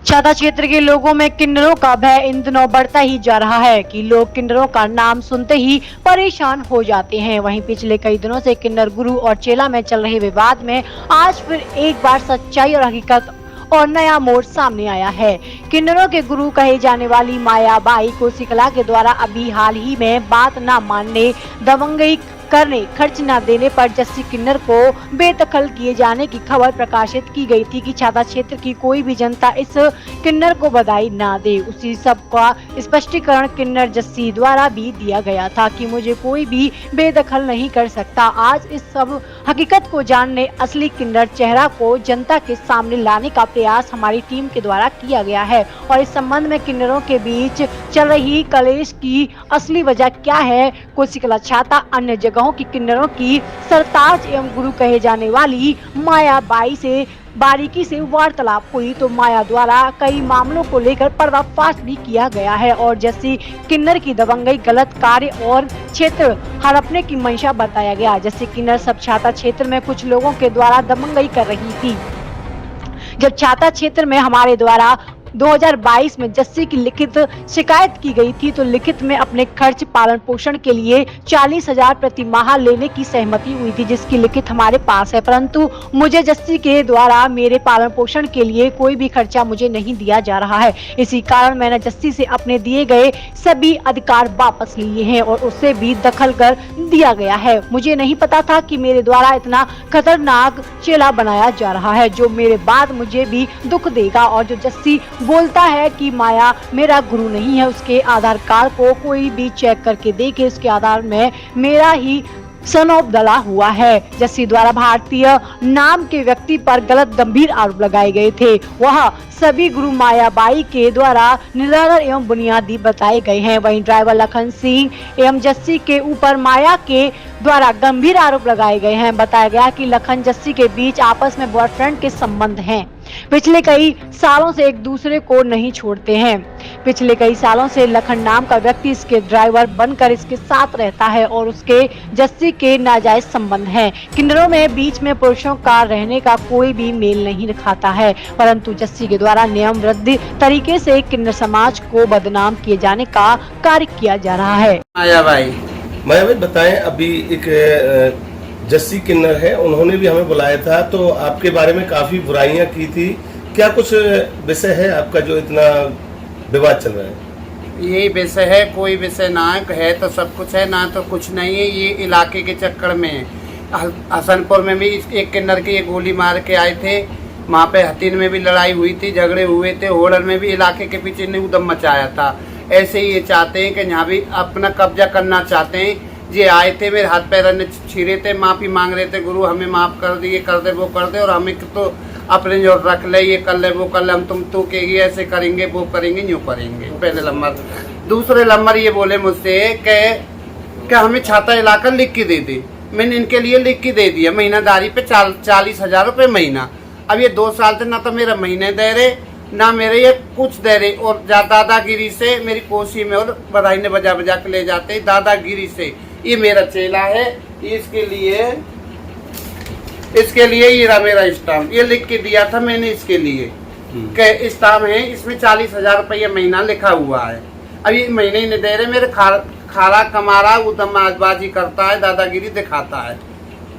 छाता क्षेत्र के लोगों में किन्नरों का भय इन दिनों बढ़ता ही जा रहा है कि लोग किन्नरों का नाम सुनते ही परेशान हो जाते हैं। वहीं पिछले कई दिनों से किन्नर गुरु और चेला में चल रहे विवाद में आज फिर एक बार सच्चाई और हकीकत और नया मोड़ सामने आया है। किन्नरों के गुरु कहे जाने वाली मायाबाई को सिकला के द्वारा अभी हाल ही में बात न मानने, दबंगई करने, खर्च न देने पर जस्सी किन्नर को बेदखल किए जाने की खबर प्रकाशित की गई थी कि छाता क्षेत्र की कोई भी जनता इस किन्नर को बधाई न दे। उसी सब का स्पष्टीकरण किन्नर जस्सी द्वारा भी दिया गया था कि मुझे कोई भी बेदखल नहीं कर सकता। आज इस सब हकीकत को जानने, असली किन्नर चेहरा को जनता के सामने लाने का प्रयास हमारी टीम के द्वारा किया गया है और इस संबंध में किन्नरों के बीच चल रही कलेश की असली वजह क्या है, कोसिकला छाता अन्य जगहों की किन्नरों की सरताज एवं गुरु कहे जाने वाली मायाबाई से बारीकी से वार्तालाप हुई तो माया द्वारा कई मामलों को लेकर पर्दाफाश भी किया गया है और जैसी किन्नर की दबंगई, गलत कार्य और क्षेत्र हड़पने की मंशा बताया गया। जैसे किन्नर सब छाता क्षेत्र में कुछ लोगों के द्वारा दबंगई कर रही थी। जब छाता क्षेत्र में हमारे द्वारा 2022 में जस्सी की लिखित शिकायत की गई थी तो लिखित में अपने खर्च पालन पोषण के लिए 40,000 प्रति माह लेने की सहमति हुई थी, जिसकी लिखित हमारे पास है। परंतु मुझे जस्सी के द्वारा मेरे पालन पोषण के लिए कोई भी खर्चा मुझे नहीं दिया जा रहा है। इसी कारण मैंने जस्सी से अपने दिए गए सभी अधिकार वापस लिए हैं और उससे भी दखल कर दिया गया है। मुझे नहीं पता था कि मेरे द्वारा इतना खतरनाक चेला बनाया जा रहा है जो मेरे बाद मुझे भी दुख देगा। और जो जस्सी बोलता है कि माया मेरा गुरु नहीं है, उसके आधार कार्ड को कोई भी चेक करके देखे, उसके आधार में मेरा ही सन ऑफ डला हुआ है। जस्सी द्वारा भारतीय नाम के व्यक्ति पर गलत गंभीर आरोप लगाए गए थे। वह सभी गुरु मायाबाई के द्वारा निराधार एवं बुनियादी बताए गए हैं। वहीं ड्राइवर लखन सिंह एवं जस्सी के ऊपर माया के द्वारा गंभीर आरोप लगाए गए हैं। बताया गया कि लखन जस्सी के बीच आपस में बॉयफ्रेंड के संबंध हैं। पिछले कई सालों से एक दूसरे को नहीं छोड़ते हैं। पिछले कई सालों से लखन नाम का व्यक्ति इसके ड्राइवर बनकर इसके साथ रहता है और उसके जस्सी के नाजायज संबंध हैं। किन्नरों में बीच में पुरुषों का रहने का कोई भी मेल नहीं खाता है, परंतु जस्सी के द्वारा नियम विरुद्ध तरीके से किन्नर समाज को बदनाम किए जाने का कार्य किया जा रहा है। मायाबाई बताएं, अभी एक जस्सी किन्नर है, उन्होंने भी हमें बुलाया था तो आपके बारे में काफी बुराइयां की थी। क्या कुछ विषय है आपका जो इतना विवाद चल रहा है? यही विषय है, कोई विषय ना है तो सब कुछ है, ना तो कुछ नहीं है। ये इलाके के चक्कर में हसनपुर में भी एक किन्नर की गोली मार के आए थे, वहाँ पे हतीन में भी लड़ाई हुई थी, झगड़े हुए थे, होड़ल में भी इलाके के पीछे ने उदम मचाया था। ऐसे ही ये चाहते हैं कि यहाँ भी अपना कब्जा करना चाहते हैं। ये आए थे, मेरे हाथ पैर ने छीरे थे, माफ़ी मांग रहे थे, गुरु हमें माफ़ कर दे, ये कर दे, वो कर दे, और हमें तो अपने जो रख ले, ये कर ले, वो कर ले, हम तुम तो कहेगी ऐसे करेंगे, वो करेंगे, यूँ करेंगे। पहले नंबर। दूसरे नंबर ये बोले मुझसे कि हमें छाता इलाका लिख के दे दे। मैंने इनके लिए लिख के दे दिया, महीनादारी पे 40,000 रुपये महीना। अब ये 2 साल से ना तो मेरा महीने दे रहे, ना मेरे ये कुछ दे रहे, और दादागिरी से मेरी कोसी में और बधाई ने बजा बजा के ले जाते दादागिरी से। ये मेरा चेला है, इसके लिए ये रहा मेरा स्टाम्प, ये लिख के दिया था मैंने इसके लिए कि स्टाम्प है, इसमें 40,000 रुपये महीना लिखा हुआ है। अब ये महीने ही नहीं दे रहे, मेरे खारा कमारा उदमबाजी करता है, दादागिरी दिखाता है।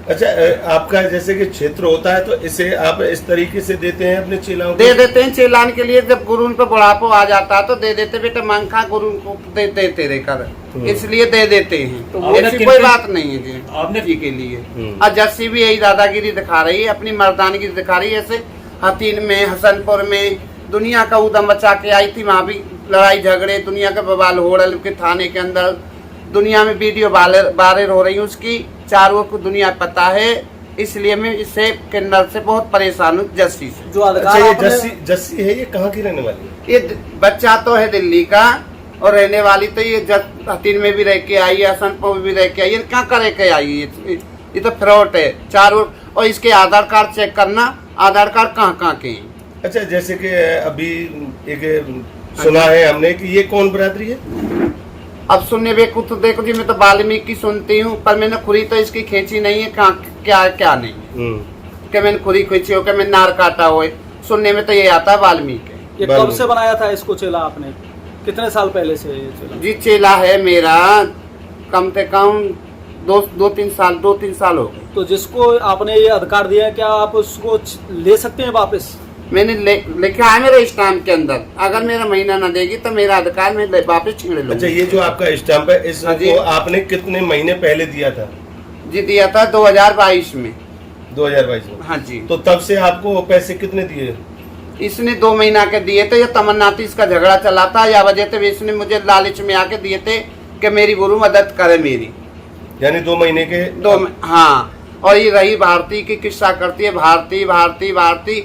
अच्छा, आपका जैसे कि क्षेत्र होता है तो इसे आप इस तरीके से देते हैं अपने चेलाओं को? दे देते हैं चेलान के लिए, जब गुरु पे बुढ़ापो आ जाता है तो दे देते, बेटा मांखा गुरु को दे देते रहकर, इसलिए दे देते हैं। तो ऐसी कोई बात नहीं है जी आपने जी के लिए। और जस्सी भी यही दादागिरी दिखा रही है, अपनी मर्दानगी दिखा रही है। ऐसे हतीन में, हसनपुर में दुनिया का उदम मचा के आई थी, वहाँ भी लड़ाई झगड़े, दुनिया के बवाल होड़ल के थाने के अंदर दुनिया में वीडियो वायरल हो रही है, उसकी चारों को दुनिया पता है। इसलिए मैं इससे किन्नर से बहुत परेशान हूँ, जस्सी से। जो अच्छा, ये जस्सी है, ये कहाँ की रहने वाली है? ये बच्चा तो है दिल्ली का और रहने वाली तो ये हतीन में भी रह के आई है, हसनपुर में भी रह के आई है। क्या करे के आई है? ये तो फ्रॉड है चारों। और इसके आधार कार्ड चेक करना, आधार कार्ड कहाँ कहाँ के हैं। अच्छा, जैसे कि अभी एक सुना है हमने कि ये कौन बरादरी है? अब सुनने वे कुछ तो देखो जी, मैं तो वाल्मीकि की सुनती हूँ, पर मैंने खुरी तो इसकी खींची नहीं है, क्या नहीं कि मैंने खुरी खींची हो, कि मैंने नार काटा हो, सुनने में तो ये आता है वाल्मीकि। ये कब बाल्मीकि। से बनाया था इसको चेला आपने, कितने साल पहले से ये चेला? जी चेला है मेरा कम से कम दो तीन साल हो गए। तो जिसको आपने ये अधिकार दिया है, क्या आप उसको ले सकते हैं वापस? मैंने लिखा है मेरे स्टाम्प के अंदर, अगर मेरा महीना ना देगी तो मेरा अधिकार मैं वापस छीन लूंगा। अच्छा, ये जो आपका स्टाम्प है हाँ जी। इसको आपने कितने महीने पहले दिया था? जी दिया था 2022 में। 2022 में। हाँ जी। तो तब से आपको पैसे कितने दिए? इसने 2 महीना के दिए थे, या तमन्ना थी इसका झगड़ा चला था या वजह से इसने मुझे लालच में आके दिए थे कि मेरी गुरु मदद करे मेरी। यानी 2 महीने के? हाँ, और ये रही भारती की किस्सा करती है, भारती भारती भारती